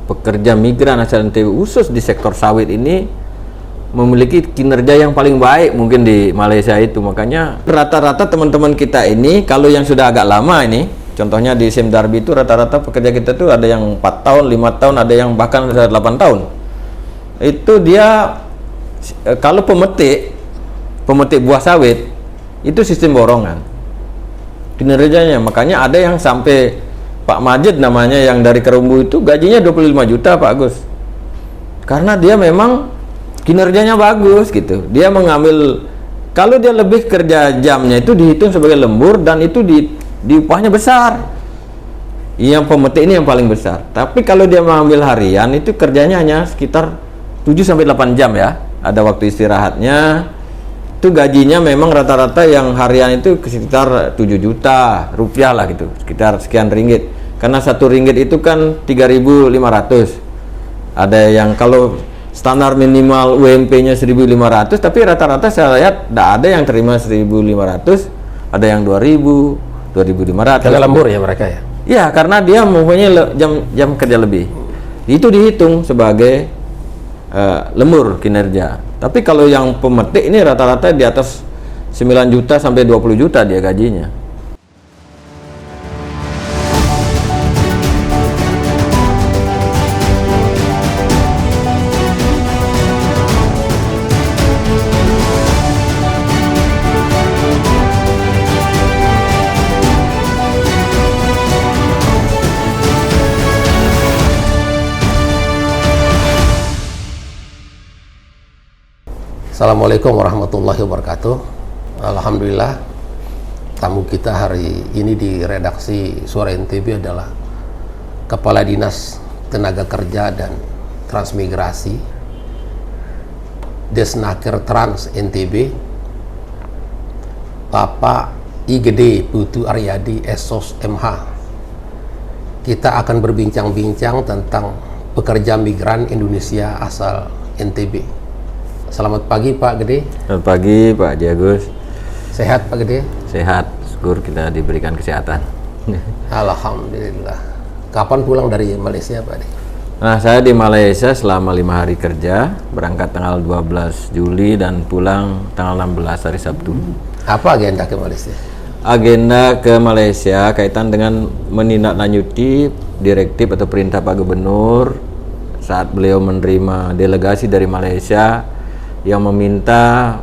pekerja migran asal NTB khusus di sektor sawit ini memiliki kinerja yang paling baik mungkin di Malaysia itu. Makanya rata-rata teman-teman kita ini kalau yang sudah agak lama ini, contohnya di SIM Darby itu rata-rata pekerja kita tuh ada yang 4 tahun, 5 tahun, ada yang bahkan 8 tahun. Itu dia kalau pemetik buah sawit itu sistem borongan kinerjanya. Makanya ada yang sampai Pak Majid namanya yang dari Kerumbu itu gajinya 25 juta Pak Agus, karena dia memang kinerjanya bagus gitu. Dia mengambil, kalau dia lebih kerja jamnya itu dihitung sebagai lembur dan itu di upahnya besar. Yang pemetik ini yang paling besar. Tapi kalau dia mengambil harian itu kerjanya hanya sekitar 7-8 jam ya. Ada waktu istirahatnya. Itu gajinya memang rata-rata yang harian itu sekitar 7 juta rupiah lah gitu. Sekitar sekian ringgit. Karena 1 ringgit itu kan 3.500. Ada yang kalau standar minimal UMP-nya 1.500, tapi rata-rata saya lihat tidak ada yang terima 1.500, ada yang 2.000, 2.500. Karena lembur ya mereka ya? Iya, karena dia mempunyai jam kerja lebih. Itu dihitung sebagai lembur kinerja. Tapi kalau yang pemetik ini rata-rata di atas 9 juta sampai 20 juta dia gajinya. Assalamualaikum warahmatullahi wabarakatuh. Alhamdulillah, tamu kita hari ini di redaksi Suara NTB adalah Kepala Dinas Tenaga Kerja dan Transmigrasi Desnaker Trans NTB, Bapak IGD Putu Aryadi SOS MH. Kita akan berbincang-bincang tentang pekerja migran Indonesia asal NTB. Selamat pagi Pak Gede. Selamat pagi Pak Jagus. Sehat Pak Gede? Sehat, syukur kita diberikan kesehatan. Alhamdulillah. Kapan pulang dari Malaysia Pak Gede? Nah, saya di Malaysia selama 5 hari kerja, berangkat tanggal 12 Juli dan pulang tanggal 16 hari Sabtu. Apa agenda ke Malaysia? Agenda ke Malaysia kaitan dengan menindaklanjuti direktif atau perintah Pak Gubernur saat beliau menerima delegasi dari Malaysia yang meminta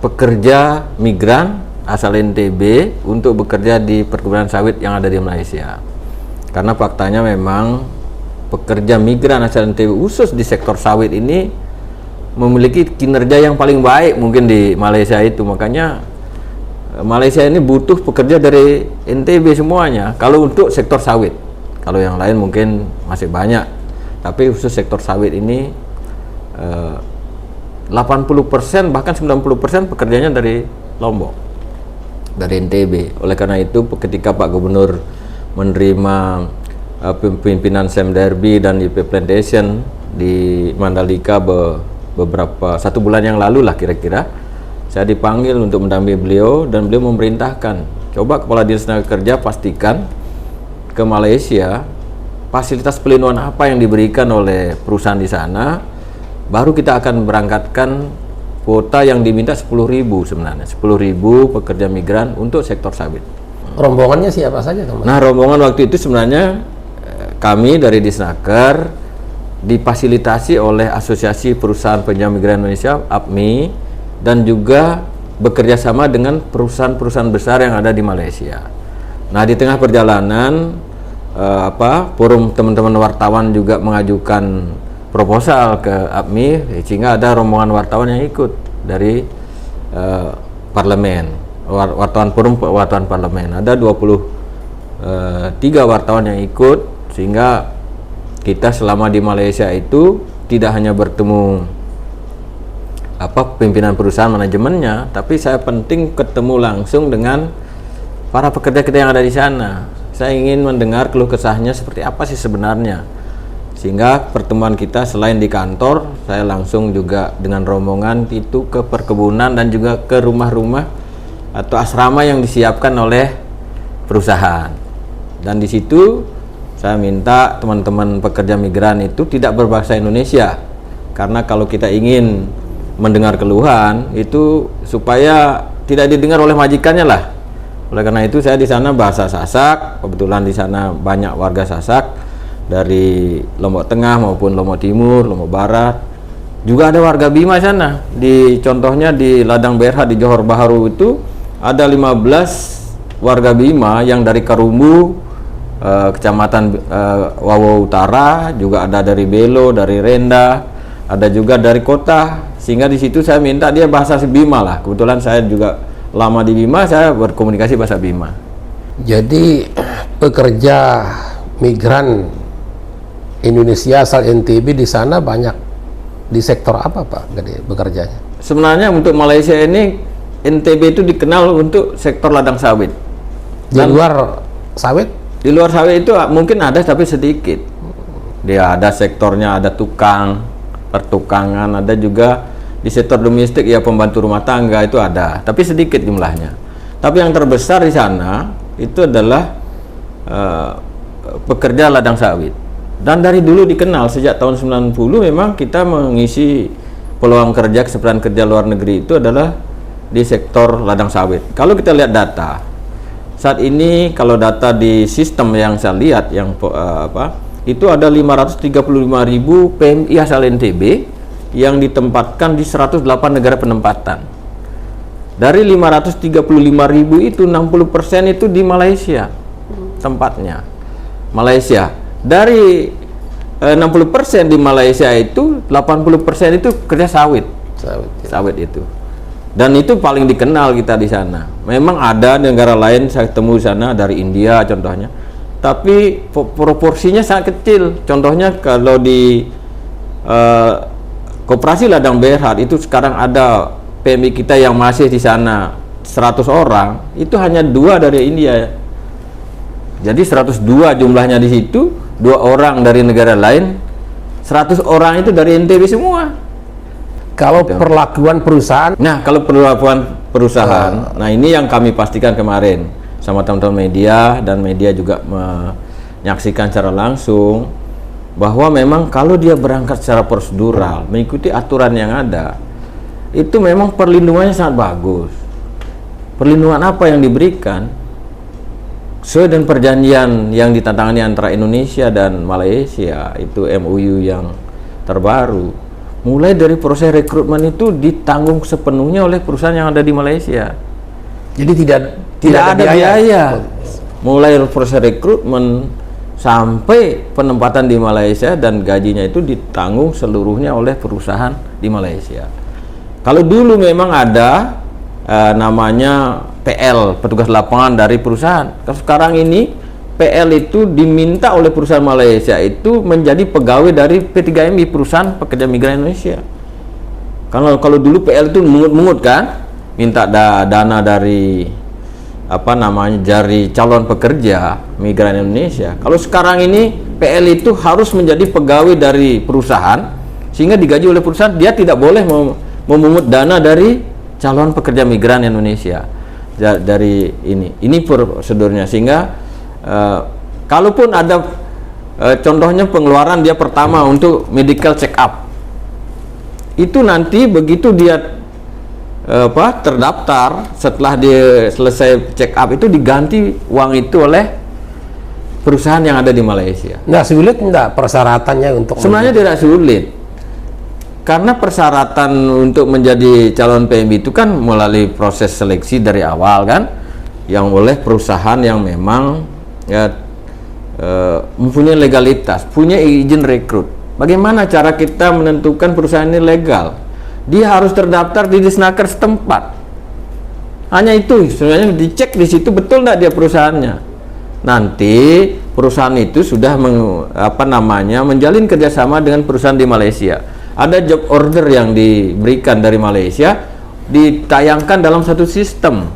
pekerja migran asal NTB untuk bekerja di perkebunan sawit yang ada di Malaysia. Karena faktanya memang pekerja migran asal NTB khusus di sektor sawit ini memiliki kinerja yang paling baik mungkin di Malaysia itu. Makanya Malaysia ini butuh pekerja dari NTB semuanya kalau untuk sektor sawit. Kalau yang lain mungkin masih banyak, tapi khusus sektor sawit ini 80% bahkan 90% pekerjanya dari Lombok, dari NTB. Oleh karena itu ketika Pak Gubernur menerima pimpinan SIM Darby dan IP Plantation di Mandalika beberapa 1 bulan yang lalu lah kira-kira, saya dipanggil untuk mendampingi beliau dan beliau memerintahkan, coba Kepala Dinas Tenaga Kerja pastikan ke Malaysia fasilitas pelindungan apa yang diberikan oleh perusahaan di sana, baru kita akan berangkatkan kuota yang diminta 10.000 sebenarnya, 10.000 pekerja migran untuk sektor sawit. Rombongannya siapa saja teman? Nah, rombongan waktu itu sebenarnya kami dari Disnaker difasilitasi oleh Asosiasi Perusahaan Pekerja Migran Indonesia (APMI) dan juga bekerja sama dengan perusahaan-perusahaan besar yang ada di Malaysia. Nah, di tengah perjalanan forum teman-teman wartawan juga mengajukan proposal ke APMI, sehingga ada rombongan wartawan yang ikut dari parlemen, wartawan parlemen. Ada 23 wartawan yang ikut, sehingga kita selama di Malaysia itu tidak hanya bertemu pimpinan perusahaan manajemennya, tapi saya penting ketemu langsung dengan para pekerja kita yang ada di sana. Saya ingin mendengar keluh kesahnya seperti apa sih sebenarnya. Sehingga pertemuan kita selain di kantor, saya langsung juga dengan rombongan itu ke perkebunan dan juga ke rumah-rumah atau asrama yang disiapkan oleh perusahaan. Dan di situ saya minta teman-teman pekerja migran itu tidak berbahasa Indonesia, karena kalau kita ingin mendengar keluhan itu supaya tidak didengar oleh majikannya lah. Oleh karena itu saya di sana bahasa Sasak, kebetulan di sana banyak warga Sasak dari Lombok Tengah maupun Lombok Timur, Lombok Barat. Juga ada warga Bima sana. Contohnya di Ladang Berha di Johor Bahru itu ada 15 warga Bima yang dari Karumbu, Kecamatan Wawo Utara, juga ada dari Belo, dari Renda, ada juga dari kota. Sehingga di situ saya minta dia bahasa Bima lah. Kebetulan saya juga lama di Bima, saya berkomunikasi bahasa Bima. Jadi pekerja migran Indonesia asal NTB di sana banyak di sektor apa Pak Gede bekerjanya? Sebenarnya untuk Malaysia ini NTB itu dikenal untuk sektor ladang sawit. Di luar sawit? Di luar sawit itu mungkin ada tapi sedikit. Dia ada sektornya, ada tukang, pertukangan, ada juga di sektor domestik ya pembantu rumah tangga itu ada, tapi sedikit jumlahnya. Tapi yang terbesar di sana itu adalah pekerja ladang sawit. Dan dari dulu dikenal sejak tahun 90 memang kita mengisi peluang kerja, kesempatan kerja luar negeri itu adalah di sektor ladang sawit. Kalau kita lihat data saat ini, kalau data di sistem yang saya lihat yang itu ada 535.000 PMI asal NTB yang ditempatkan di 108 negara penempatan. Dari 535.000 itu 60% itu di Malaysia tempatnya. Malaysia. Dari 60% di Malaysia itu 80% itu kerja sawit. Sawit itu. Dan itu paling dikenal kita di sana. Memang ada negara lain saya ketemu di sana dari India contohnya. Tapi proporsinya sangat kecil. Contohnya kalau di Koperasi Ladang Berhad itu sekarang ada PMI kita yang masih di sana 100 orang, itu hanya 2 dari India. Jadi 102 jumlahnya di situ, 2 orang dari negara lain, 100 orang itu dari NTB semua. Kalau perlakuan perusahaan? Nah, kalau perlakuan perusahaan, nah ini yang kami pastikan kemarin sama teman-teman media, dan media juga menyaksikan secara langsung bahwa memang kalau dia berangkat secara prosedural, mengikuti aturan yang ada, itu memang perlindungannya sangat bagus. Perlindungan apa yang diberikan sesuai dengan perjanjian yang ditandatangani antara Indonesia dan Malaysia, itu MOU yang terbaru. Mulai dari proses rekrutmen itu ditanggung sepenuhnya oleh perusahaan yang ada di Malaysia. Jadi tidak ada biaya. Mulai proses rekrutmen sampai penempatan di Malaysia, dan gajinya itu ditanggung seluruhnya oleh perusahaan di Malaysia. Kalau dulu memang ada namanya PL, petugas lapangan dari perusahaan. Kalau sekarang ini PL itu diminta oleh perusahaan Malaysia itu menjadi pegawai dari P3MI, perusahaan pekerja migran Indonesia. Kalau dulu PL itu mungut-mungut kan, minta dana dari dari calon pekerja migran Indonesia. Kalau sekarang ini PL itu harus menjadi pegawai dari perusahaan sehingga digaji oleh perusahaan, dia tidak boleh memungut dana dari calon pekerja migran Indonesia. Dari ini prosedurnya, sehingga kalaupun ada contohnya pengeluaran dia pertama untuk medical check up, itu nanti begitu dia terdaftar, setelah dia selesai check up itu diganti uang itu oleh perusahaan yang ada di Malaysia. Nggak sulit enggak persyaratannya untuk? Sebenarnya tidak sulit, karena persyaratan untuk menjadi calon PMI itu kan melalui proses seleksi dari awal kan, yang oleh perusahaan yang memang mempunyai legalitas, punya izin rekrut. Bagaimana cara kita menentukan perusahaan ini legal? Dia harus terdaftar di Disnaker setempat. Hanya itu sebenarnya, dicek di situ betul nggak dia perusahaannya. Nanti perusahaan itu sudah menjalin kerjasama dengan perusahaan di Malaysia. Ada job order yang diberikan dari Malaysia, ditayangkan dalam satu sistem.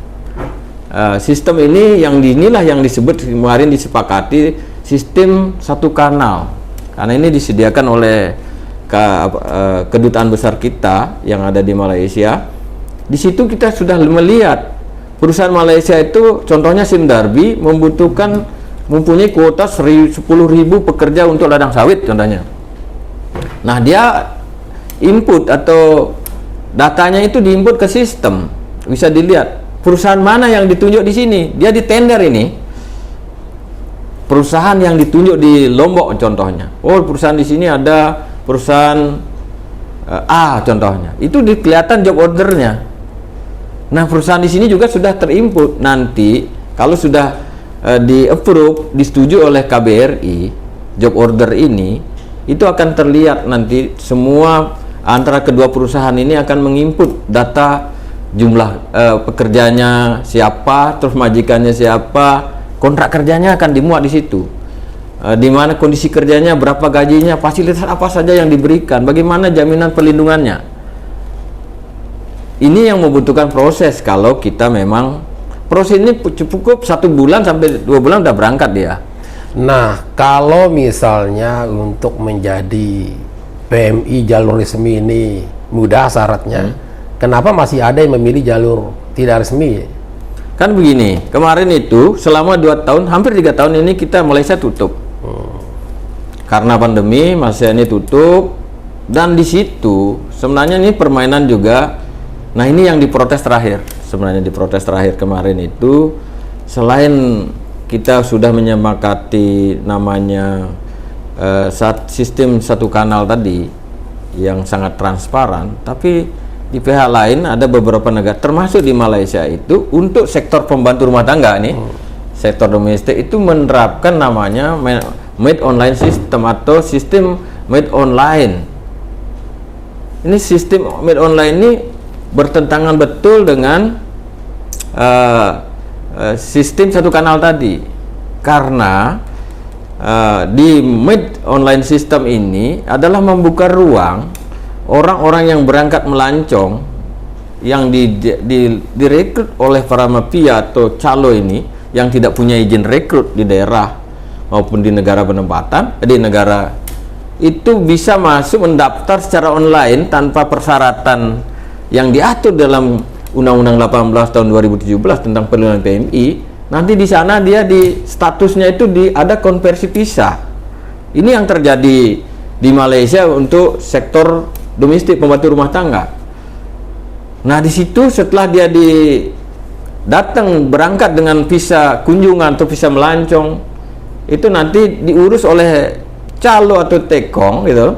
Sistem ini inilah yang disebut kemarin disepakati sistem satu kanal, karena ini disediakan oleh kedutaan besar kita yang ada di Malaysia. Di situ kita sudah melihat perusahaan Malaysia itu, contohnya SIM Darby membutuhkan mempunyai kuota 10.000 pekerja untuk ladang sawit contohnya. Nah, dia input atau datanya itu diinput ke sistem. Bisa dilihat perusahaan mana yang ditunjuk di sini. Dia di tender ini. Perusahaan yang ditunjuk di Lombok contohnya. Oh, perusahaan di sini ada perusahaan A contohnya. Itu kelihatan job ordernya. Nah, perusahaan di sini juga sudah terinput. Nanti kalau sudah di approve, disetujui oleh KBRI, job order ini itu akan terlihat nanti semua antara kedua perusahaan ini akan menginput data jumlah pekerjanya siapa, terus majikannya siapa, kontrak kerjanya akan dimuat di situ. Di mana kondisi kerjanya, berapa gajinya, fasilitas apa saja yang diberikan, bagaimana jaminan perlindungannya. Ini yang membutuhkan proses. Kalau kita memang proses ini cukup 1 bulan sampai 2 bulan udah berangkat dia. Nah, kalau misalnya untuk menjadi PMI jalur resmi ini mudah syaratnya, kenapa masih ada yang memilih jalur tidak resmi? Kan begini, kemarin itu selama 2 tahun, hampir 3 tahun ini kita Malaysia tutup. Karena pandemi, Malaysia ini tutup, dan di situ sebenarnya ini permainan juga. Nah, ini yang diprotes terakhir. Sebenarnya diprotes terakhir kemarin itu, selain kita sudah menyepakati namanya sistem satu kanal tadi yang sangat transparan, tapi di pihak lain ada beberapa negara termasuk di Malaysia itu untuk sektor pembantu rumah tangga nih, sektor domestik itu menerapkan namanya made online system atau sistem made online. Ini sistem made online ini bertentangan betul dengan sistem satu kanal tadi, karena di made online system ini adalah membuka ruang orang-orang yang berangkat melancong yang direkrut oleh para mafia atau calo ini yang tidak punya izin rekrut di daerah maupun di negara penempatan, di negara itu bisa masuk mendaftar secara online tanpa persyaratan yang diatur dalam Undang-Undang 18 tahun 2017 tentang perlindungan PMI. Nanti di sana dia di statusnya itu ada konversi pisah. Ini yang terjadi di Malaysia untuk sektor domestik pembantu rumah tangga. Nah, di situ setelah dia datang berangkat dengan visa kunjungan atau visa melancong, itu nanti diurus oleh calo atau tekong gitu.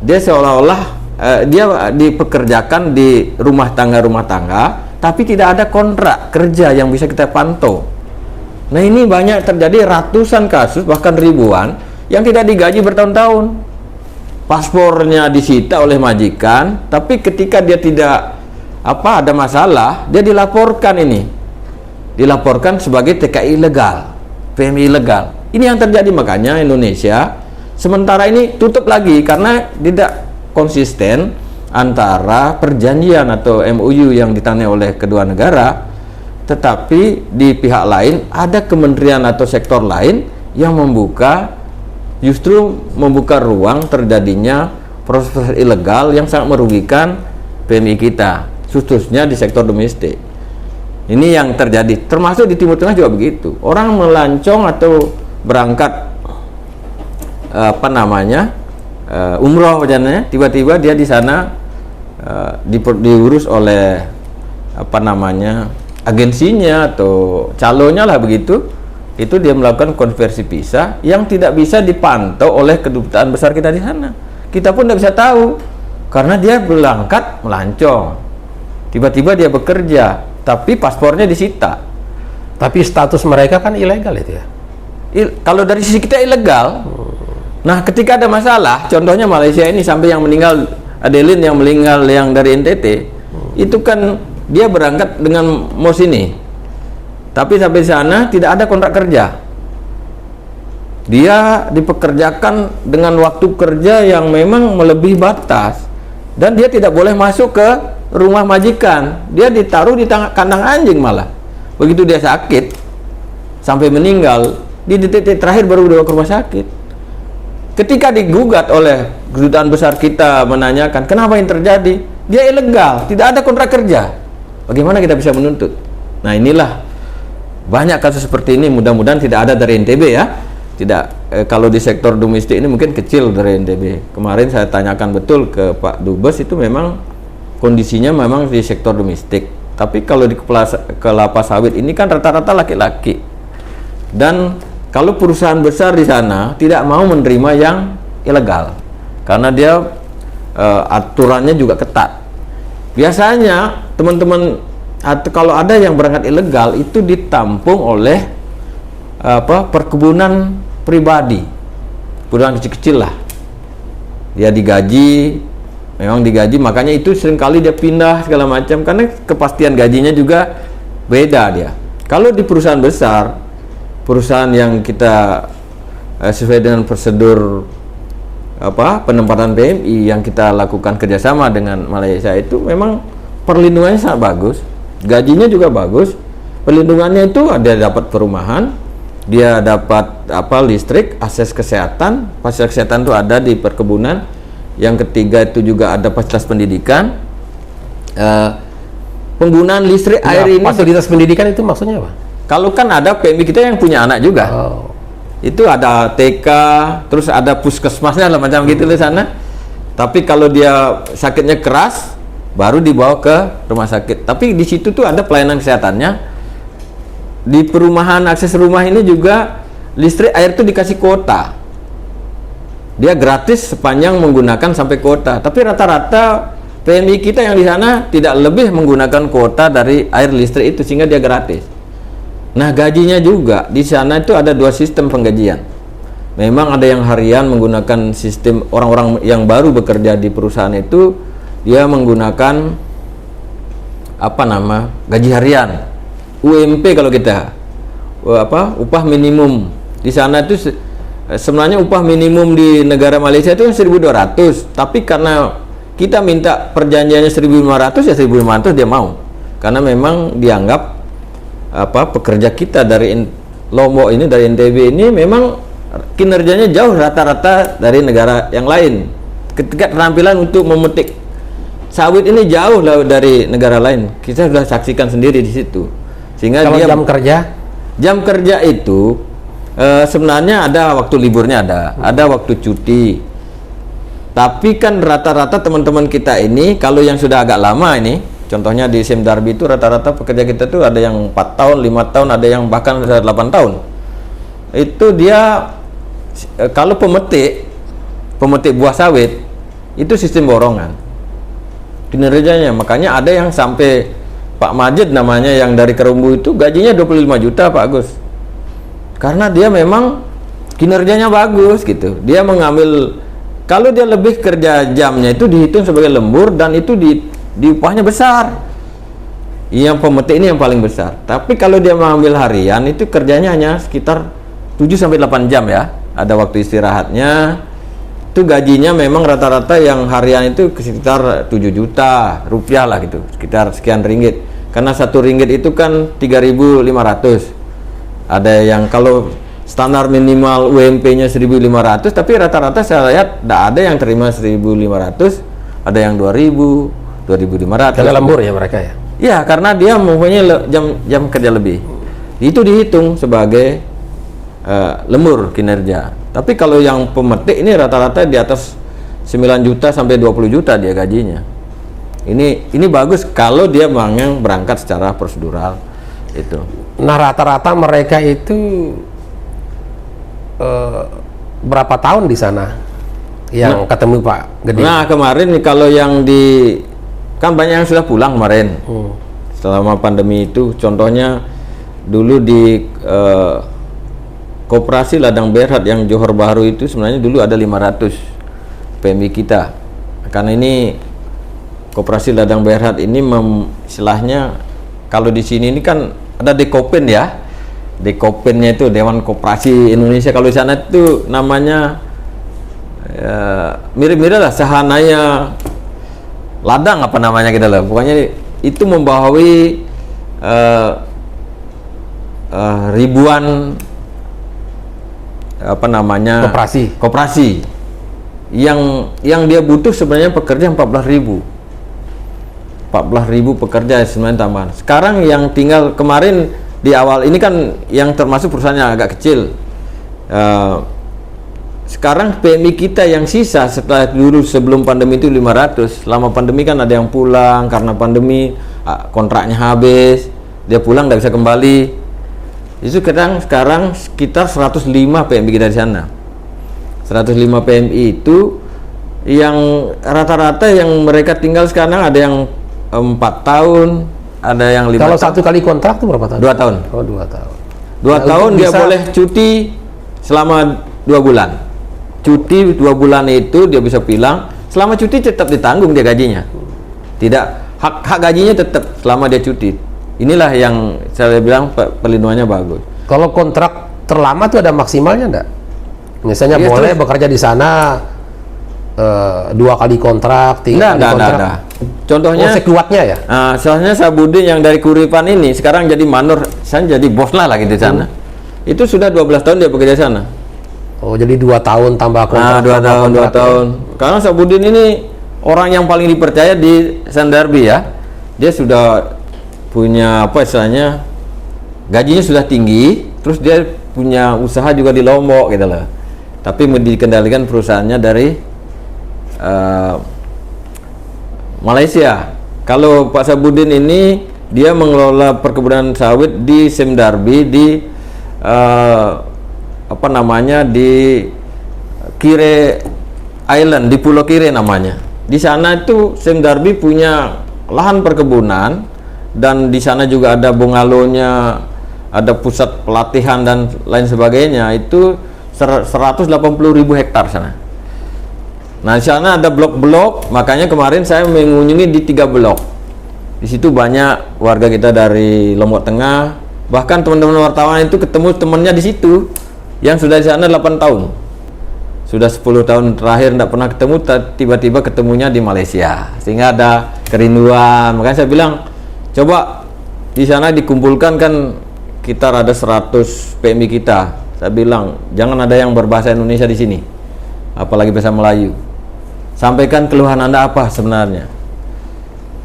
Dia seolah-olah dia dipekerjakan di rumah tangga, tapi tidak ada kontrak kerja yang bisa kita pantau. Nah, ini banyak terjadi, ratusan kasus bahkan ribuan yang tidak digaji bertahun-tahun. Paspornya disita oleh majikan, tapi ketika dia tidak ada masalah, dia dilaporkan sebagai TKI ilegal, PMI ilegal. Ini yang terjadi, makanya Indonesia sementara ini tutup lagi karena tidak konsisten antara perjanjian atau MOU yang ditandai oleh kedua negara, tetapi di pihak lain ada kementerian atau sektor lain yang justru membuka ruang terjadinya proses ilegal yang sangat merugikan PMI kita, khususnya di sektor domestik. Ini yang terjadi, termasuk di Timur Tengah juga begitu. Orang melancong atau berangkat umroh misalnya, tiba-tiba dia di sana diurus oleh agensinya atau calonnya lah begitu. Itu dia melakukan konversi visa yang tidak bisa dipantau oleh kedutaan besar kita di sana. Kita pun tidak bisa tahu karena dia berangkat melancong, tiba-tiba dia bekerja, tapi paspornya disita. Tapi status mereka kan ilegal itu ya. Kalau dari sisi kita ilegal. Nah, ketika ada masalah, contohnya Malaysia ini sampai yang meninggal, Adeline yang meninggal yang dari NTT, itu kan dia berangkat dengan MOS ini, tapi sampai sana tidak ada kontrak kerja. Dia dipekerjakan dengan waktu kerja yang memang melebihi batas, dan dia tidak boleh masuk ke rumah majikan. Dia ditaruh di kandang anjing malah. Begitu dia sakit sampai meninggal, di detik terakhir baru dibawa ke rumah sakit. Ketika digugat oleh kedutaan besar kita menanyakan kenapa yang terjadi, dia ilegal, tidak ada kontrak kerja. Bagaimana kita bisa menuntut? Nah, inilah banyak kasus seperti ini. Mudah-mudahan tidak ada dari NTB ya. Tidak, kalau di sektor domestik ini mungkin kecil dari NTB. Kemarin saya tanyakan betul ke Pak Dubes, itu memang kondisinya memang di sektor domestik. Tapi kalau di kelapa sawit ini kan rata-rata laki-laki. Dan kalau perusahaan besar di sana tidak mau menerima yang ilegal, karena dia aturannya juga ketat. Biasanya teman-teman, kalau ada yang berangkat ilegal itu ditampung oleh perkebunan pribadi, perkebunan kecil-kecil lah. Dia digaji, memang digaji, makanya itu seringkali dia pindah segala macam, karena kepastian gajinya juga beda dia. Kalau di perusahaan besar, perusahaan yang kita sesuai dengan prosedur penempatan PMI yang kita lakukan kerjasama dengan Malaysia, itu memang perlindungannya sangat bagus, gajinya juga bagus, perlindungannya itu ada dapat perumahan, dia dapat listrik, akses kesehatan, fasilitas kesehatan itu ada di perkebunan. Yang ketiga itu juga ada fasilitas pendidikan. Penggunaan listrik air ini, fasilitas pendidikan itu maksudnya apa? Kalau kan ada PMI kita yang punya anak juga. Itu ada TK, terus ada puskesmasnya lah macam gitu di sana. Tapi kalau dia sakitnya keras, baru dibawa ke rumah sakit. Tapi di situ tuh ada pelayanan kesehatannya. Di perumahan akses rumah ini juga listrik air itu dikasih kuota. Dia gratis sepanjang menggunakan sampai kuota. Tapi rata-rata PMI kita yang di sana tidak lebih menggunakan kuota dari air listrik itu, sehingga dia gratis. Nah, gajinya juga di sana itu ada 2 sistem penggajian. Memang ada yang harian menggunakan sistem, orang-orang yang baru bekerja di perusahaan itu dia menggunakan gaji harian, UMP kalau kita, upah minimum. Di sana itu sebenarnya upah minimum di negara Malaysia itu 1.200, tapi karena kita minta perjanjiannya 1.500, ya 1.500 dia mau, karena memang dianggap pekerja kita dari Lombok ini, dari NTB ini memang kinerjanya jauh rata-rata dari negara yang lain. Ketika keterampilan untuk memetik sawit ini jauh lah dari negara lain. Kita sudah saksikan sendiri di situ. Sehingga kalau dia, jam kerja itu sebenarnya ada waktu liburnya, ada waktu cuti. Tapi kan rata-rata teman-teman kita ini, kalau yang sudah agak lama ini, contohnya di SIM Darbi itu rata-rata pekerja kita tuh ada yang 4 tahun, 5 tahun, ada yang bahkan 8 tahun. Itu dia kalau pemetik buah sawit itu sistem borongan kinerjanya. Makanya ada yang sampai Pak Majid namanya, yang dari Kerumbu itu gajinya 25 juta Pak Agus, karena dia memang kinerjanya bagus gitu. Dia mengambil, kalau dia lebih kerja jamnya itu dihitung sebagai lembur, dan itu di upahnya besar. Yang pemetik ini yang paling besar. Tapi kalau dia mengambil harian itu kerjanya hanya sekitar 7-8 jam ya, ada waktu istirahatnya. Itu gajinya memang rata-rata yang harian itu sekitar 7 juta rupiah lah gitu, sekitar sekian ringgit. Karena 1 ringgit itu kan 3.500. Ada yang kalau standar minimal UMP-nya 1.500, tapi rata-rata saya lihat tidak ada yang terima 1.500, ada yang 2.000, 2.500. Karena lembur ya mereka ya? Ya, karena dia mempunyai jam kerja lebih. Itu dihitung sebagai lembur kinerja. Tapi kalau yang pemetik ini rata-rata di atas 9 juta sampai 20 juta dia gajinya. Ini bagus kalau dia memang berangkat secara prosedural itu. Nah, rata-rata mereka itu berapa tahun di sana yang ketemu Pak Gede? Nah, kemarin kalau yang kan banyak yang sudah pulang kemarin selama pandemi itu. Contohnya dulu di Koperasi Ladang Berhad yang Johor Bahru itu sebenarnya dulu ada 500 PMI kita. Karena ini Koperasi Ladang Berhad ini istilahnya kalau di sini ini kan ada Dekopen ya. Dekopennya itu Dewan Koperasi Indonesia. Kalau di sana itu namanya mirip-mirip lah Sahanaya Ladang apa namanya gitu loh. Pokoknya itu membawahi ribuan koperasi yang dia butuh sebenarnya pekerja 14.000 pekerja sebenarnya tambahan. Sekarang yang tinggal kemarin di awal ini kan yang termasuk perusahaan yang agak kecil. Sekarang PMI kita yang sisa setelah dulu sebelum pandemi itu 500. Selama pandemi kan ada yang pulang karena pandemi, kontraknya habis, dia pulang nggak bisa kembali. Itu sekarang sekitar 105 PMI kita di sana. 105 PMI itu yang rata-rata yang mereka tinggal sekarang ada yang 4 tahun, ada yang 5 Kalau tahun. 1 kali kontrak itu berapa tahun? 2 tahun. Oh, 2 tahun. 2 tahun dia boleh cuti selama 2 bulan. Cuti 2 bulan itu dia bisa bilang selama cuti tetap ditanggung dia gajinya. Tidak, hak gajinya tetap selama dia cuti. Inilah yang saya bilang perlindungannya bagus. Kalau kontrak terlama tuh ada maksimalnya enggak? Misalnya Ya, boleh bekerja di sana 2 kali kontrak, 3 kali kontrak. Enggak. Contohnya, sekuatnya ya? soalnya Sabudin yang dari Kuripan ini sekarang jadi manor, saya jadi bos lah gitu di sana. Itu sudah 12 tahun dia bekerja di sana. Oh, jadi 2 tahun tambah kontrak. 2 tahun, 2 kontrak, tahun. Karena Sabudin ini orang yang paling dipercaya di Sandarbi ya. Dia sudah punya apa istilahnya, gajinya sudah tinggi, terus dia punya usaha juga di Lombok gitu loh. Tapi dikendalikan perusahaannya dari Malaysia. Kalau Pak Sabudin ini dia mengelola perkebunan sawit di Semdarbi di apa namanya, di Kire Island, di Pulau Kire namanya. Di sana itu Semdarbi punya lahan perkebunan dan di sana juga ada bungalonya, ada pusat pelatihan dan lain sebagainya. Itu 180.000 hektar sana. Nah, di sana ada blok-blok, makanya kemarin saya mengunjungi di 3 blok. Di situ banyak warga kita dari Lombok Tengah, bahkan teman-teman wartawan itu ketemu temannya di situ yang sudah di sana 8 tahun. Sudah 10 tahun terakhir tidak pernah ketemu, tiba-tiba ketemunya di Malaysia. Sehingga ada kerinduan. Makanya saya bilang, coba di sana dikumpulkan, kan kita ada 100 PMI kita. Saya bilang, jangan ada yang berbahasa Indonesia di sini, apalagi bahasa Melayu. Sampaikan keluhan Anda apa sebenarnya.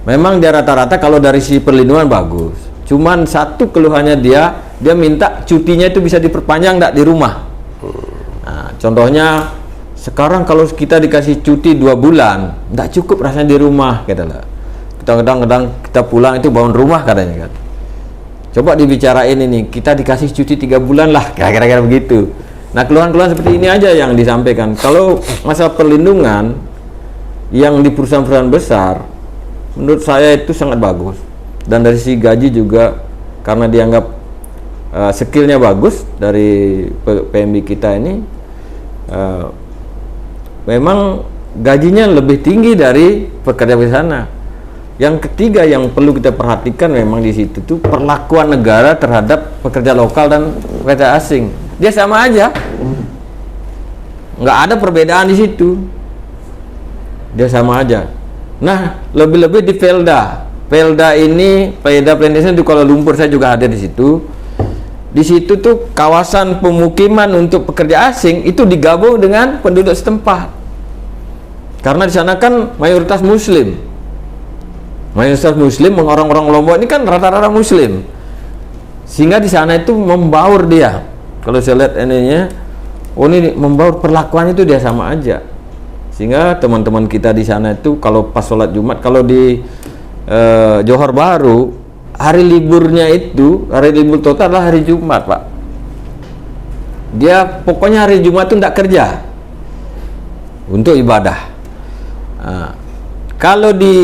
Memang dia rata-rata kalau dari sisi perlindungan bagus. Cuman satu keluhannya dia minta cutinya itu bisa diperpanjang enggak di rumah. Nah, contohnya sekarang kalau kita dikasih cuti 2 bulan, enggak cukup rasanya di rumah, kata lah. Kadang-kadang kita pulang itu bangun rumah katanya kan. Coba dibicarain ini, kita dikasih cuti 3 bulan lah, kira-kira begitu. Nah, keluhan-keluhan seperti ini aja yang disampaikan. Kalau masalah perlindungan yang di perusahaan-perusahaan besar, menurut saya itu sangat bagus. Dan dari sisi gaji juga, karena dianggap skillnya bagus dari PMI kita ini, memang gajinya lebih tinggi dari pekerja di sana. Yang ketiga yang perlu kita perhatikan memang di situ tuh perlakuan negara terhadap pekerja lokal dan pekerja asing. Dia sama aja, nggak ada perbedaan di situ. Dia sama aja. Nah, lebih-lebih di Pelda. Pelda ini, Pelda Plantation di Kuala Lumpur, saya juga ada di situ. Di situ tuh kawasan pemukiman untuk pekerja asing itu digabung dengan penduduk setempat. Karena di sana kan mayoritas Muslim. Mayoritas Muslim, orang-orang Lombok ini kan rata-rata Muslim. Sehingga di sana itu membaur dia. Kalau saya lihat ininya, oh ini membaur, perlakuannya itu dia sama aja. Sehingga teman-teman kita di sana itu kalau pas sholat Jumat, kalau di Johor Bahru, hari liburnya itu, hari libur total adalah hari Jumat, Pak. Dia pokoknya hari Jumat itu tidak kerja untuk ibadah. Nah, kalau di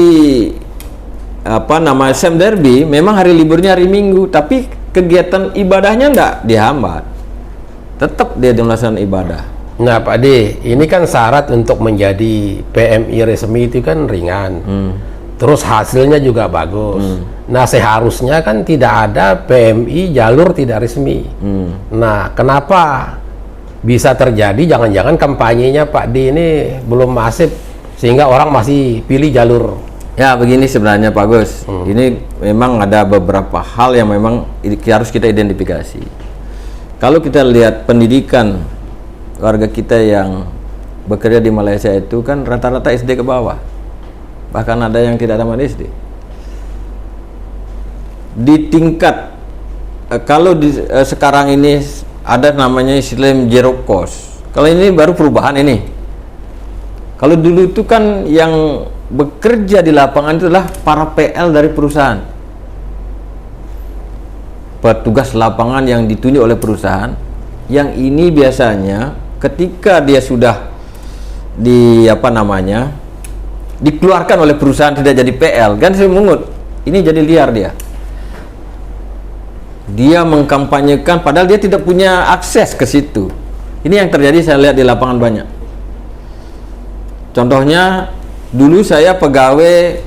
apa nama Semdarbi, memang hari liburnya hari Minggu, tapi kegiatan ibadahnya tidak dihambat. Tetap dia melaksanakan ibadah. Nah, Pak D, ini kan syarat untuk menjadi PMI resmi itu kan ringan. Terus hasilnya juga bagus. Nah, seharusnya kan tidak ada PMI jalur tidak resmi. Nah, kenapa bisa terjadi? Jangan-jangan kampanyenya Pak D ini belum masif sehingga orang masih pilih jalur. Ya, begini sebenarnya Pak Gus. Ini memang ada beberapa hal yang memang harus kita identifikasi. Kalau kita lihat pendidikan warga kita yang bekerja di Malaysia itu kan rata-rata SD ke bawah. Bahkan ada yang tidak tamat SD. Di tingkat kalau sekarang ini ada namanya sistem zero cost. Kalau ini baru perubahan ini. Kalau dulu itu kan yang bekerja di lapangan itu adalah para PL dari perusahaan, petugas lapangan yang ditunjuk oleh perusahaan. Yang ini biasanya ketika dia sudah dikeluarkan oleh perusahaan, tidak jadi PL, kan saya mungut, ini jadi liar dia mengkampanyekan padahal dia tidak punya akses ke situ. Ini yang terjadi, saya lihat di lapangan banyak. Contohnya, dulu saya pegawai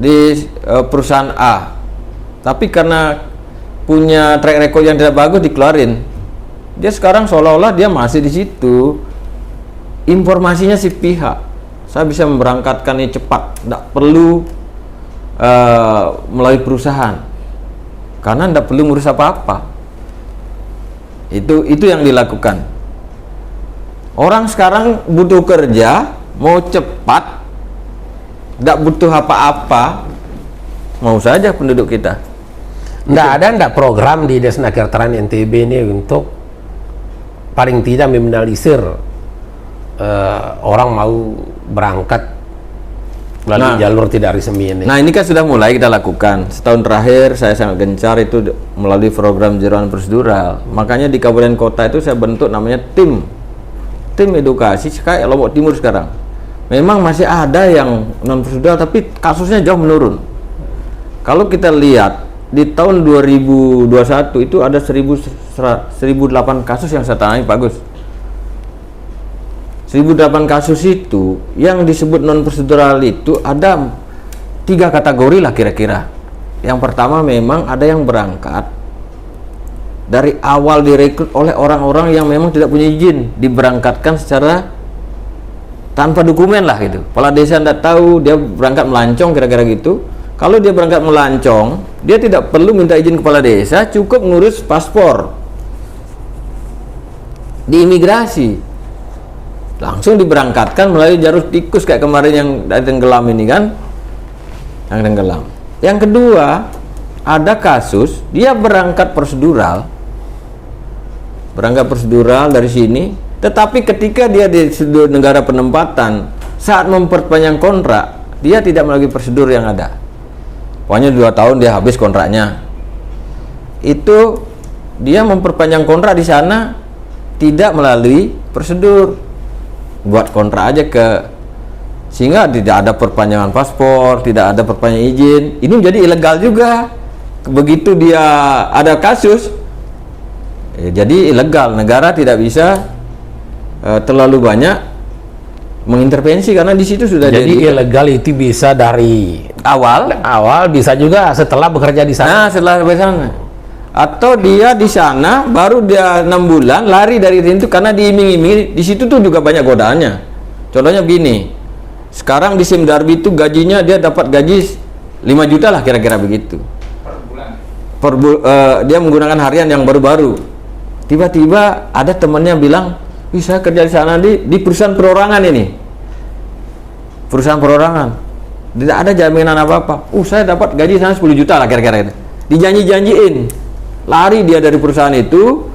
di perusahaan A, tapi karena punya track record yang tidak bagus dikeluarin. Dia sekarang seolah-olah dia masih di situ. Informasinya si pihak, saya bisa memberangkatkan ini cepat, tidak perlu melalui perusahaan, karena tidak perlu ngurus apa-apa. Itu yang dilakukan. Orang sekarang butuh kerja, mau cepat, tidak butuh apa-apa, mau saja penduduk kita. Nggak program di Dinas Kesejahteraan NTB ini untuk paling tidak meminimalisir orang mau berangkat melalui jalur tidak resmi ini. Nah, ini kan sudah mulai kita lakukan. Setahun terakhir saya sangat gencar itu melalui program jeroan prosedural. Makanya di kabupaten kota itu saya bentuk namanya tim edukasi kayak Lombok Timur sekarang. Memang masih ada yang non prosedural, tapi kasusnya jauh menurun. Kalau kita lihat di tahun 2021 itu ada 1008 kasus yang saya tangani, bagus. 1008 kasus itu yang disebut non prosedural itu ada 3 kategori lah kira-kira. Yang pertama, memang ada yang berangkat dari awal direkrut oleh orang-orang yang memang tidak punya izin, diberangkatkan secara tanpa dokumen lah gitu. Kepala desa tidak tahu, dia berangkat melancong kira-kira gitu. Kalau dia berangkat melancong, dia tidak perlu minta izin kepala desa, cukup ngurus paspor di imigrasi, langsung diberangkatkan melalui jalur tikus kayak kemarin yang dari tenggelam ini kan, yang tenggelam. Yang kedua, ada kasus dia berangkat prosedural dari sini, tetapi ketika dia di negara penempatan, saat memperpanjang kontrak, dia tidak melalui prosedur yang ada. Pokoknya 2 tahun dia habis kontraknya. Itu dia memperpanjang kontrak di sana tidak melalui prosedur. Buat kontrak aja sehingga tidak ada perpanjangan paspor, tidak ada perpanjangan izin. Ini menjadi ilegal juga. Begitu dia ada kasus, jadi ilegal. Negara tidak bisa terlalu banyak mengintervensi karena di situ sudah jadi ilegal. Itu bisa dari awal bisa juga setelah bekerja di sana. Nah, setelah bekerja di sana, atau dia di sana baru dia 6 bulan lari dari itu karena diiming-imingi. Di situ tuh juga banyak godaannya. Contohnya begini, sekarang di SIM Darbi itu gajinya dia dapat gaji 5 juta lah kira-kira begitu per bulan. Dia menggunakan harian yang baru-baru. Tiba-tiba ada temannya bilang, bisa kerja di sana di perusahaan perorangan ini. Perusahaan perorangan. Tidak ada jaminan apa-apa. Saya dapat gaji sana 10 juta lah kira-kira itu. Dijanji-janjiin. Lari dia dari perusahaan itu,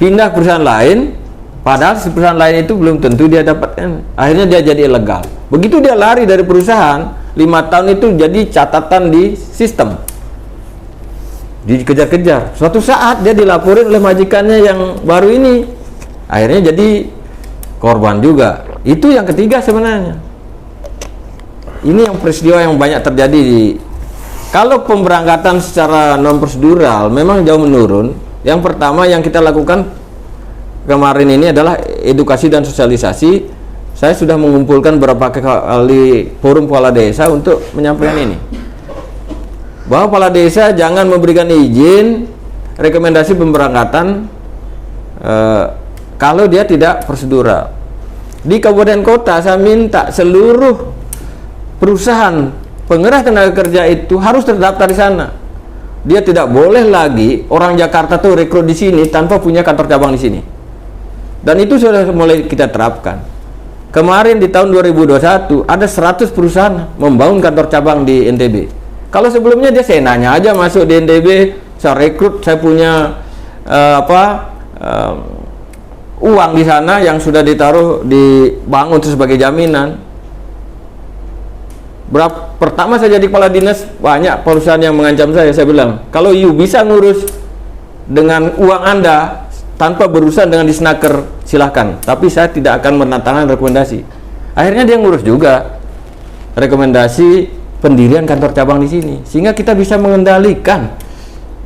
pindah ke perusahaan lain, padahal si perusahaan lain itu belum tentu dia dapatkan. Akhirnya dia jadi ilegal. Begitu dia lari dari perusahaan, 5 tahun itu jadi catatan di sistem. Dikejar-kejar. Suatu saat dia dilaporin oleh majikannya yang baru ini. Akhirnya jadi korban juga. Itu yang ketiga sebenarnya. Ini yang peristiwa yang banyak terjadi kalau pemberangkatan secara non prosedural memang jauh menurun. Yang pertama yang kita lakukan kemarin ini adalah edukasi dan sosialisasi. Saya sudah mengumpulkan beberapa kali forum kepala desa untuk menyampaikan ini, bahwa kepala desa jangan memberikan izin rekomendasi pemberangkatan kalau dia tidak prosedural. Di kabupaten kota saya minta seluruh perusahaan pengeras tenaga kerja itu harus terdaftar di sana. Dia tidak boleh lagi orang Jakarta tuh rekrut di sini tanpa punya kantor cabang di sini. Dan itu sudah mulai kita terapkan. Kemarin di tahun 2021 ada 100 perusahaan membangun kantor cabang di NTB. Kalau sebelumnya dia seenaknya aja masuk di NTB, saya rekrut, saya punya uang di sana yang sudah ditaruh dibangun sebagai jaminan. Pertama saya jadi kepala dinas, banyak perusahaan yang mengancam saya bilang, kalau you bisa ngurus dengan uang Anda tanpa berurusan dengan Disnaker, silahkan, tapi saya tidak akan menandatangani rekomendasi. Akhirnya dia ngurus juga rekomendasi pendirian kantor cabang di sini, sehingga kita bisa mengendalikan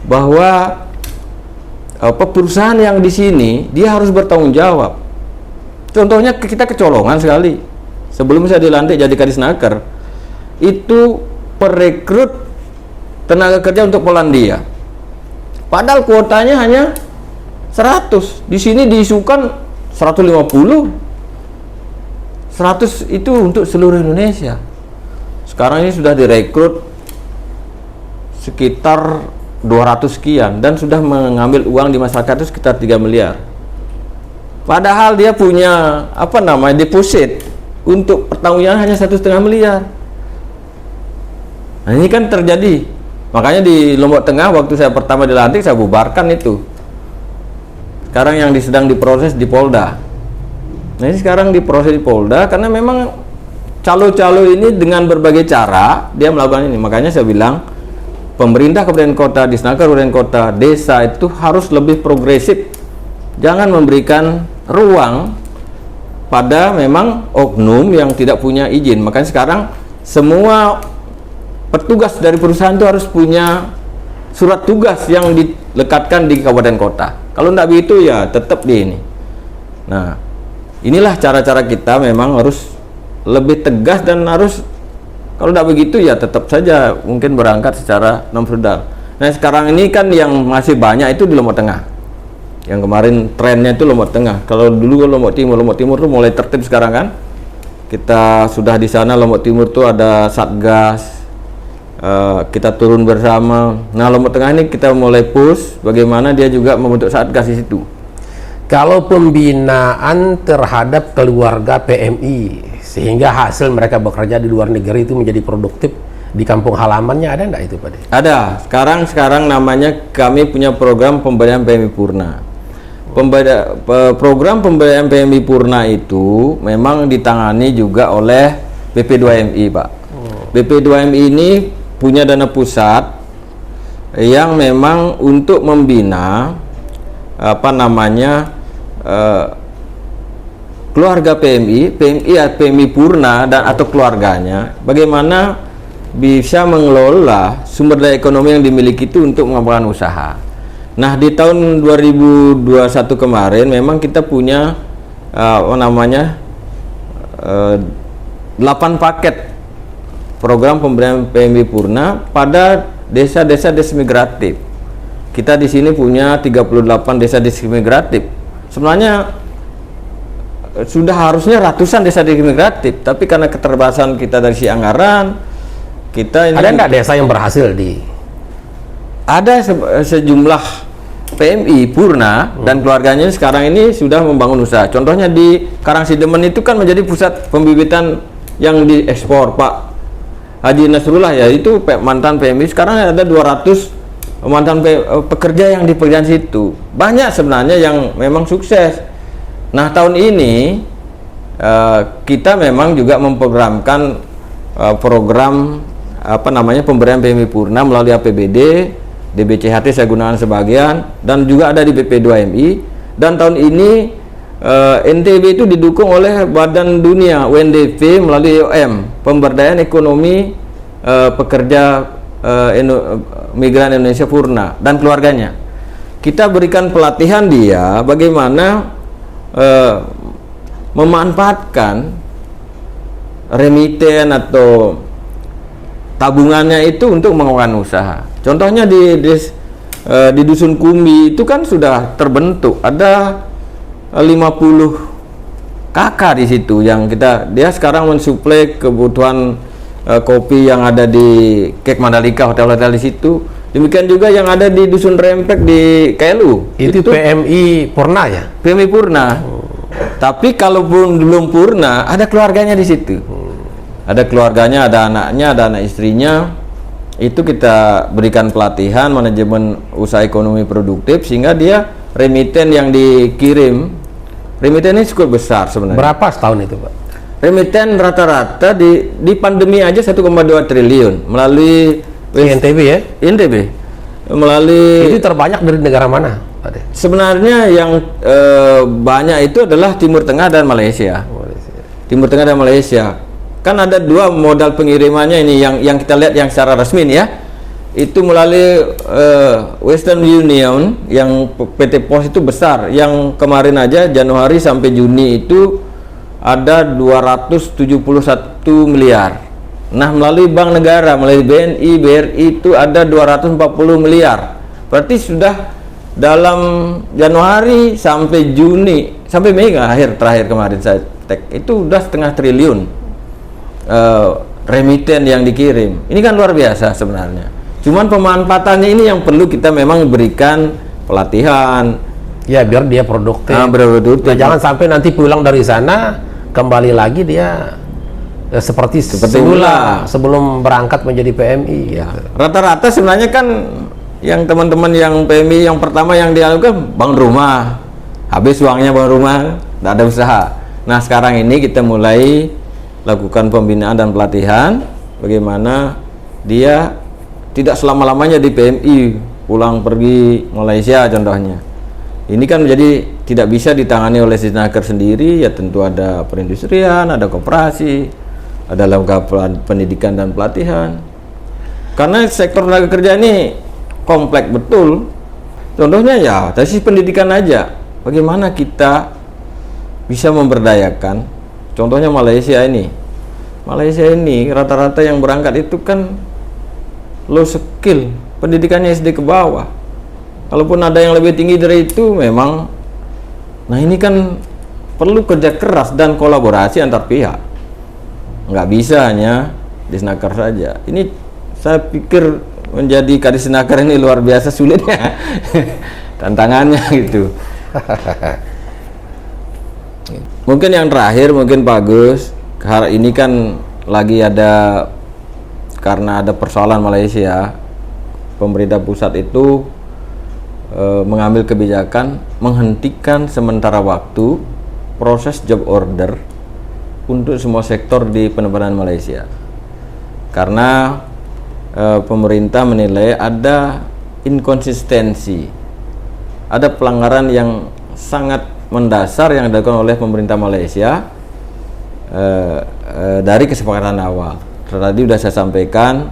bahwa perusahaan yang di sini dia harus bertanggung jawab. Contohnya kita kecolongan sekali. Sebelum saya dilantik jadi Kadisnaker, itu perekrut tenaga kerja untuk Polandia. Padahal kuotanya hanya 100. Di sini diisukan 150. 100 itu untuk seluruh Indonesia. Sekarang ini sudah direkrut sekitar 200 sekian dan sudah mengambil uang di masyarakat itu sekitar 3 miliar. Padahal dia punya deposit untuk pertanggungan hanya 1,5 miliar. Nah, ini kan terjadi. Makanya di Lombok Tengah waktu saya pertama dilantik saya bubarkan itu. Sekarang yang sedang diproses di Polda. Nah, ini sekarang diproses di Polda karena memang calo-calo ini dengan berbagai cara dia melakukan ini. Makanya saya bilang pemerintah kabupaten kota, Disnaker kabupaten kota, desa itu harus lebih progresif. Jangan memberikan ruang pada memang oknum yang tidak punya izin. Makanya sekarang semua petugas dari perusahaan itu harus punya surat tugas yang dilekatkan di kabupaten kota. Kalau tidak begitu ya tetap di ini. Nah, inilah cara-cara kita memang harus lebih tegas dan harus, kalau tidak begitu ya tetap saja mungkin berangkat secara non-feudal. Nah, sekarang ini kan yang masih banyak itu di Lombok Tengah. Yang kemarin trennya itu Lombok Tengah. Kalau dulu Lombok Timur tuh mulai tertib sekarang kan. Kita sudah di sana Lombok Timur tuh ada satgas. Kita turun bersama. Nah, Lombok Tengah ini kita mulai push bagaimana dia juga membentuk satgas di situ. Kalau pembinaan terhadap keluarga PMI sehingga hasil mereka bekerja di luar negeri itu menjadi produktif di kampung halamannya, ada enggak itu Pak De? Ada. Sekarang namanya kami punya program pemberdayaan PMI Purna. Program pemberdayaan PMI Purna itu memang ditangani juga oleh BP2MI, Pak. BP2MI ini punya dana pusat yang memang untuk membina keluarga PMI Purna dan atau keluarganya, bagaimana bisa mengelola sumber daya ekonomi yang dimiliki itu untuk mengembangkan usaha. Nah, di tahun 2021 kemarin memang kita punya 8 paket program pemberdayaan PMI Purna pada desa-desa migratif. Kita di sini punya 38 desa migratif. Sebenarnya sudah harusnya ratusan desa migratif, tapi karena keterbatasan kita dari si anggaran, kita ini ada nggak desa yang berhasil ada sejumlah PMI Purna dan keluarganya sekarang ini sudah membangun usaha. Contohnya di Karangsidemen itu kan menjadi pusat pembibitan yang diekspor Pak Haji Nasrullah, ya itu mantan PMI. Sekarang ada 200 mantan pekerja yang di pekerjaan situ. Banyak sebenarnya yang memang sukses. Nah, tahun ini kita memang juga memprogramkan program pemberdayaan PMI Purna melalui APBD, DBCHT saya gunakan sebagian, dan juga ada di BP2MI. Dan tahun ini NTB itu didukung oleh Badan Dunia UNDP melalui IOM, pemberdayaan ekonomi pekerja migran Indonesia Purna dan keluarganya. Kita berikan pelatihan dia bagaimana memanfaatkan remiten atau tabungannya itu untuk mengembangkan usaha. Contohnya di Dusun Kumbi itu kan sudah terbentuk ada 50 kakak di situ yang dia sekarang mensuplai kebutuhan kopi yang ada di Kek Mandalika, hotel-hotel di situ. Demikian juga yang ada di Dusun Rempek di KLU. Itu PMI Purna ya? PMI Purna. Tapi kalaupun belum purna, ada keluarganya di situ. Ada keluarganya, ada anaknya, ada anak istrinya. itu kita berikan pelatihan manajemen usaha ekonomi produktif sehingga dia remiten yang dikirim, remiten ini cukup besar sebenarnya. Berapa setahun itu, Pak? Remiten rata-rata di pandemi aja 1,2 triliun melalui NTB ya? NTB melalui. Itu terbanyak dari negara mana, Pak De? Sebenarnya yang banyak itu adalah Timur Tengah dan Malaysia. Timur Tengah dan Malaysia. Kan ada dua modal pengirimannya ini yang kita lihat yang secara resmi nih ya. Itu melalui Western Union yang PT Pos itu besar. Yang kemarin aja Januari sampai Juni itu ada 271 miliar. Nah, melalui Bank Negara, melalui BNI, BRI itu ada 240 miliar. Berarti sudah dalam Januari sampai Juni, sampai Mei akhir terakhir kemarin saya cek, itu udah setengah triliun remiten yang dikirim. Ini kan luar biasa sebenarnya. Cuman pemanfaatannya ini yang perlu kita memang berikan pelatihan. Ya, biar dia produktif. Produktif. Nah, jangan sampai nanti pulang dari sana kembali lagi dia seperti semula sebelum berangkat menjadi PMI. Ya. Rata-rata sebenarnya kan yang teman-teman yang PMI yang pertama yang dilakukan bank rumah, habis uangnya bank rumah, tidak ada usaha. Nah, sekarang ini kita mulai lakukan pembinaan dan pelatihan bagaimana dia tidak selama-lamanya di PMI, pulang pergi Malaysia contohnya. Ini kan menjadi tidak bisa ditangani oleh Disnaker sendiri, ya tentu ada perindustrian, ada koperasi, ada lembaga pendidikan dan pelatihan. Karena sektor tenaga kerja ini kompleks betul. Contohnya ya dari sisi pendidikan aja, bagaimana kita bisa memberdayakan. Contohnya Malaysia ini rata-rata yang berangkat itu kan low skill, pendidikannya SD ke bawah. Kalaupun ada yang lebih tinggi dari itu memang, nah ini kan perlu kerja keras dan kolaborasi antar pihak. Nggak bisa hanya Disnaker saja. Ini saya pikir menjadi Kadisnaker ini luar biasa sulitnya tantangannya gitu. Mungkin yang terakhir, mungkin Pak Gus, ini kan lagi ada, karena ada persoalan Malaysia, pemerintah pusat itu mengambil kebijakan menghentikan sementara waktu proses job order untuk semua sektor di penerbangan Malaysia, karena pemerintah menilai ada inkonsistensi, ada pelanggaran yang sangat mendasar yang dilakukan oleh pemerintah Malaysia dari kesepakatan awal. Tadi sudah saya sampaikan,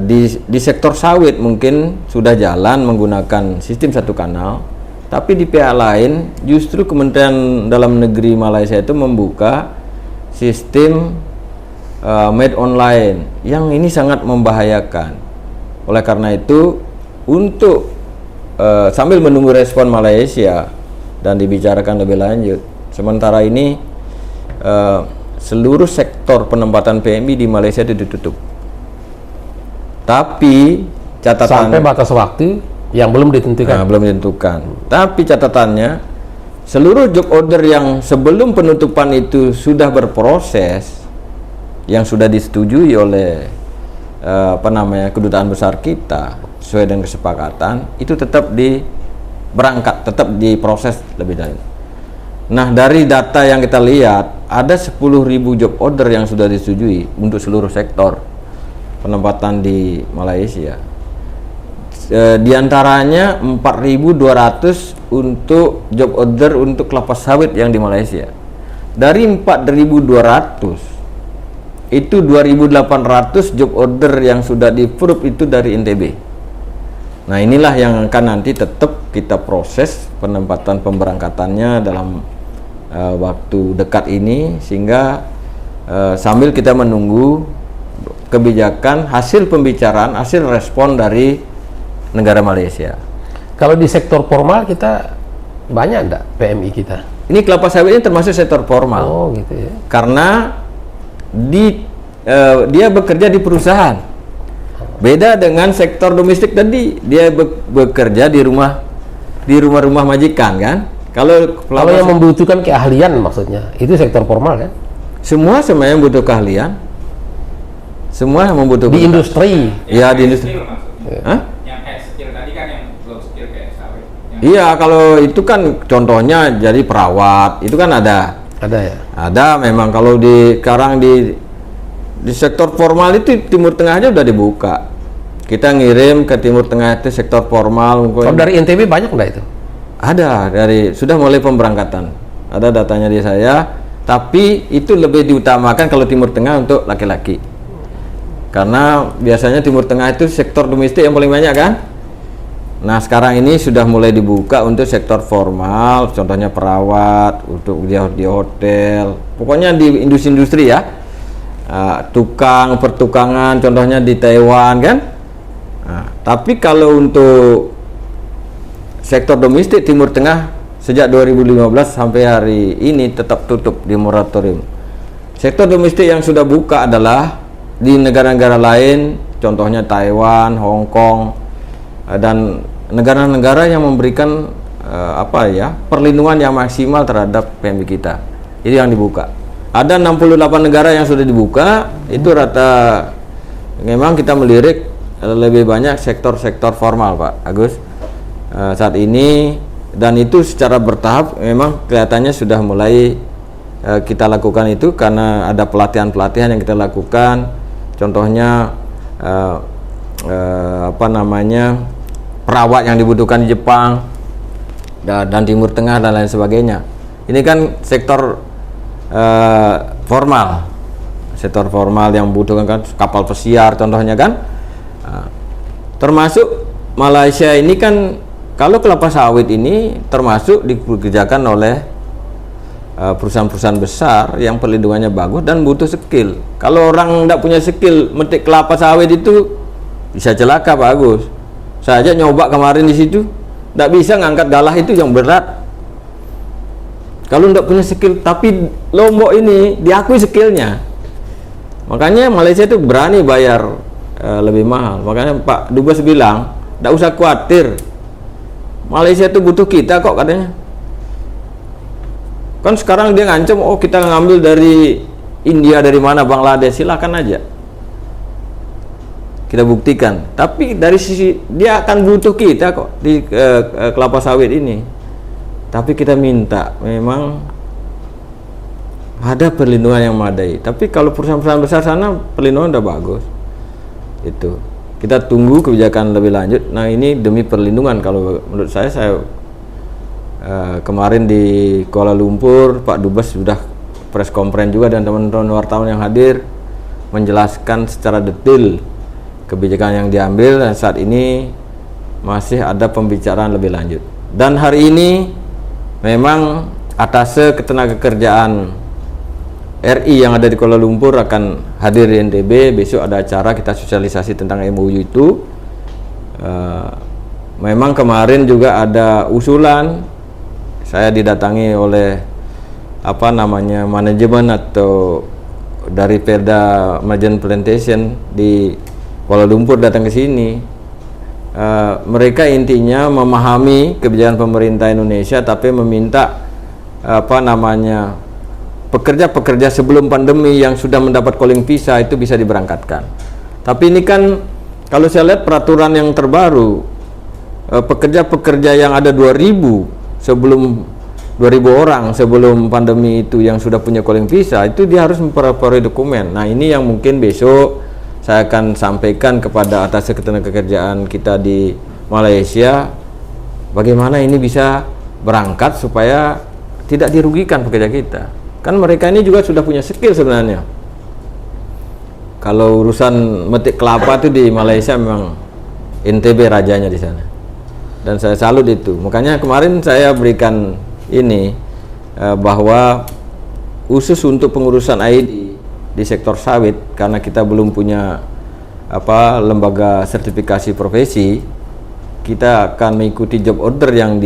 di sektor sawit mungkin sudah jalan menggunakan sistem satu kanal, tapi di pihak lain justru Kementerian Dalam Negeri Malaysia itu membuka sistem made online yang ini sangat membahayakan. Oleh karena itu, untuk sambil menunggu respon Malaysia dan dibicarakan lebih lanjut, sementara ini seluruh sektor penempatan PMI di Malaysia itu ditutup. Tapi catatan sampai batas waktu yang belum ditentukan. Belum ditentukan. Tapi catatannya, seluruh job order yang sebelum penutupan itu sudah berproses, yang sudah disetujui oleh kedutaan besar kita sesuai dengan kesepakatan, itu tetap berangkat, tetap diproses lebih dahulu. Nah, dari data yang kita lihat, ada 10.000 job order yang sudah disetujui untuk seluruh sektor penempatan di Malaysia. Di antaranya 4.200 untuk job order untuk kelapa sawit yang di Malaysia. Dari 4.200 itu 2.800 job order yang sudah di-approve itu dari NTB. Nah, inilah yang akan nanti tetap kita proses penempatan pemberangkatannya dalam waktu dekat ini, sehingga sambil kita menunggu kebijakan, hasil pembicaraan, hasil respon dari negara Malaysia. Kalau di sektor formal kita banyak enggak PMI kita? Ini kelapa sawit ini termasuk sektor formal. Oh, gitu ya. Karena dia bekerja di perusahaan. Beda dengan sektor domestik tadi, dia bekerja di rumah-rumah majikan kan. Kalau yang membutuhkan keahlian maksudnya, itu sektor formal kan? Semua yang butuh keahlian. semua membutuhkan. Di industri. Iya, di industri. Skill maksudnya. Hah? Yang kayak skill tadi kan yang belum skill kayak sawit. Iya, kalau itu kan contohnya jadi perawat, itu kan ada. Ada ya. Ada memang kalau sekarang di sektor formal itu Timur Tengah aja udah dibuka. Kita ngirim ke Timur Tengah itu sektor formal. Kalau dari NTB banyak nggak itu? Ada, sudah mulai pemberangkatan. Ada datanya di saya, tapi itu lebih diutamakan kalau Timur Tengah untuk laki-laki. Karena biasanya Timur Tengah itu sektor domestik yang paling banyak kan? Nah, sekarang ini sudah mulai dibuka untuk sektor formal, contohnya perawat, untuk di hotel, pokoknya di industri-industri ya. Tukang, pertukangan, contohnya di Taiwan kan? Nah, tapi kalau untuk sektor domestik Timur Tengah sejak 2015 sampai hari ini tetap tutup di moratorium. Sektor domestik yang sudah buka adalah di negara-negara lain, contohnya Taiwan, Hong Kong, dan negara-negara yang memberikan perlindungan yang maksimal terhadap PMI kita. Itu yang dibuka. Ada 68 negara yang sudah dibuka, itu rata memang kita melirik lebih banyak sektor-sektor formal, Pak Agus. Saat ini, dan itu secara bertahap memang kelihatannya sudah mulai kita lakukan itu karena ada pelatihan-pelatihan yang kita lakukan. Contohnya perawat yang dibutuhkan di Jepang dan Timur Tengah dan lain sebagainya. Ini kan sektor formal, sektor formal yang membutuhkan kan kapal pesiar contohnya kan. Termasuk Malaysia ini kan kalau kelapa sawit ini termasuk dikerjakan oleh perusahaan-perusahaan besar yang perlindungannya bagus dan butuh skill. Kalau orang tidak punya skill metik kelapa sawit itu bisa celaka, Pak Agus. Saya aja nyoba kemarin di situ, tidak bisa ngangkat galah itu yang berat. Kalau tidak punya skill, tapi Lombok ini diakui skillnya. Makanya Malaysia itu berani bayar lebih mahal. Makanya Pak Dubes bilang, tidak usah khawatir. Malaysia itu butuh kita kok katanya. Kan sekarang dia ngancam, oh kita ngambil dari India, dari mana, Bangladesh, silakan aja. Kita buktikan. Tapi dari sisi dia akan butuh kita kok di kelapa sawit ini. Tapi kita minta memang ada perlindungan yang memadai. Tapi kalau perusahaan-perusahaan besar sana perlindungan udah bagus. Itu kita tunggu kebijakan lebih lanjut. Nah, ini demi perlindungan. Kalau menurut saya kemarin di Kuala Lumpur Pak Dubes sudah press conference juga dan teman-teman wartawan yang hadir menjelaskan secara detail kebijakan yang diambil, dan saat ini masih ada pembicaraan lebih lanjut. Dan hari ini memang Atase Ketenagakerjaan RI yang ada di Kuala Lumpur akan hadir di NTB. Besok ada acara kita sosialisasi tentang MOU itu. Memang kemarin juga ada usulan, saya didatangi oleh manajemen atau dari Perda Majen Plantation di Kuala Lumpur datang ke sini. Mereka intinya memahami kebijakan pemerintah Indonesia, tapi meminta pekerja-pekerja sebelum pandemi yang sudah mendapat calling visa itu bisa diberangkatkan. Tapi ini kan kalau saya lihat peraturan yang terbaru, pekerja-pekerja yang ada 2.000 orang sebelum pandemi itu yang sudah punya calling visa itu dia harus memperoleh dokumen. Nah, ini yang mungkin besok saya akan sampaikan kepada Atase Ketenagakerjaan kita di Malaysia, bagaimana ini bisa berangkat supaya tidak dirugikan pekerja kita. Kan mereka ini juga sudah punya skill sebenarnya. Kalau urusan metik kelapa itu di Malaysia memang NTB rajanya di sana. Dan saya salut itu. Makanya kemarin saya berikan ini bahwa khusus untuk pengurusan ID di sektor sawit, karena kita belum punya lembaga sertifikasi profesi, kita akan mengikuti job order yang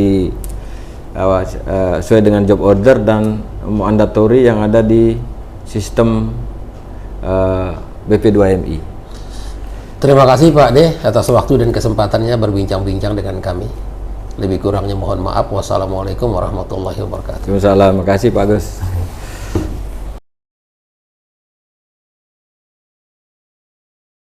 sesuai dengan job order dan mandatori yang ada di sistem BP2MI. Terima kasih Pak De atas waktu dan kesempatannya berbincang-bincang dengan kami. Lebih kurangnya mohon maaf. Wassalamualaikum warahmatullahi wabarakatuh. Waalaikumsalam. Terima kasih Pak Gus.